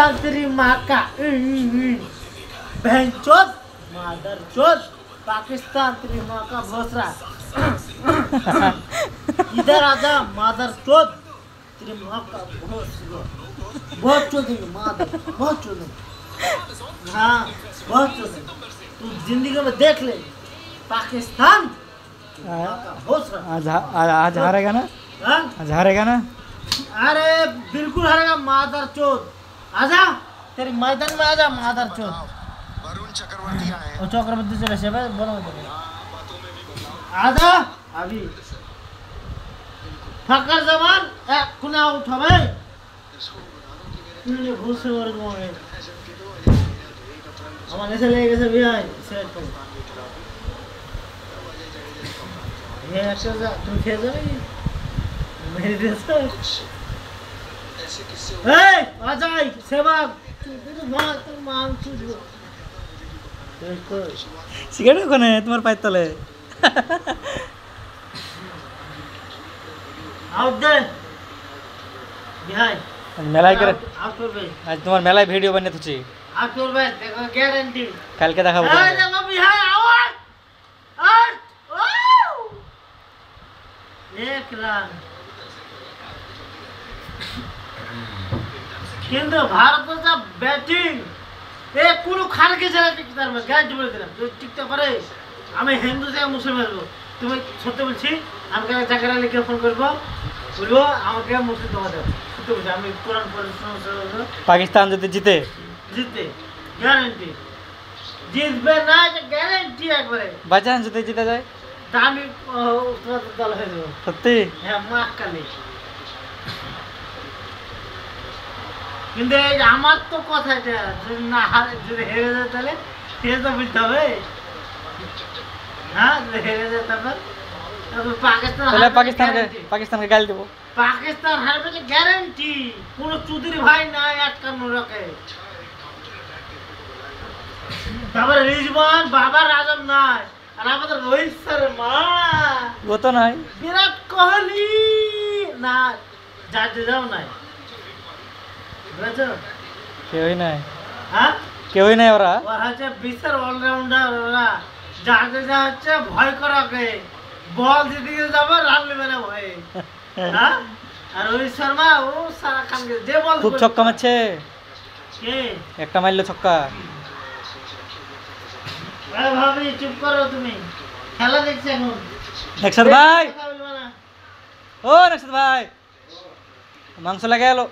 पाकिस्तान तेरी माँ का बहन चोद मादर चोद पाकिस्तान तेरी माँ का भोसरा इधर आजा मादर चोद तेरी माँ का भोसरा बहुत चोदेंगे मादर बहुत चोदेंगे हाँ बहुत चोदेंगे तू जिंदगी में देख ले पाकिस्तान आज हारेगा ना आज हारेगा ना अरे बिल्कुल हारेगा मादर चोद आजा तेरी मैदान में आजा मादर चोद वरुण चक्रवर्ती आए वो चक्रवर्ती से वैसे भाई बोलो आजा अभी फकर जमान कुना उठा भाई तुमने घुस और गए हमारे से लेके से भी आए सेट कर ये अच्छा तुम खेल रहे मेरे देश ए आजा सेवा तू मांग चुद सिगरेट कोने तुम्हार पाय तले आउट दे बिहाई मेलाई करे आउट कर भाई आज तुम्हार मेलाई वीडियो बने तुझे आउट कर भाई देखो गारंटी कल के देखाबो ए देखो बिहाई आउट आउट एक रन केंद्र भारत का बैटिंग ए কোনো খালকে জেলা টিকতে পারবে গ্যারান্টি বলে দিলাম তুই টিকতে পারে আমি হিন্দু থেকে মুসলিম হব তুমি সত্যি বলছি আমাকে জায়গা লিখে ফোন করব বলবো আমাকে মুসলিম দোয়া দাও সত্যি বলছি আমি কোরআন পড়ে पाकिस्तान যদি জিতে জিততে গ্যারান্টি জিতবে না এটা গ্যারান্টি একবারে বাজান যদি জিতে যায় তা আমি দল হয়ে যাবো সত্যি হ্যাঁ মাখ কালি কিন্তু এই আমার তো কথা এটা যদি না হারে যদি হেরে যায় তাহলে সে তো বুঝতে হবে হ্যাঁ যদি হেরে যায় তারপর পাকিস্তান তাহলে পাকিস্তানকে গাল দেবো পাকিস্তান হারবে যে গ্যারান্টি কোনো চৌধুরী ভাই নাই আটকানো রাখে তারপরে রিজওয়ান বাবার আজম নাই আর আমাদের রোহিত শর্মা ও তো নাই বিরাট কোহলি না জাদেজাও নাই বুঝছো কেউই নাই হ্যাঁ কেউই নাই ওরা ওরা হচ্ছে বিশ্বের অলরাউন্ডার ওরা জাদেজা হচ্ছে ভয় করাকে বল দিতে যাবে রান নেবে না ভয়ে হ্যাঁ আর রোহিত শর্মা ও সারা খানকে যে বল খুব ছক্কা মারছে কে একটা মারলো ছক্কা আরে ভাবি চুপ করো তুমি খেলা দেখছ এখন নকশদ ভাই কথা বলবো না ও নকশদ ভাই মাংস লাগে এলো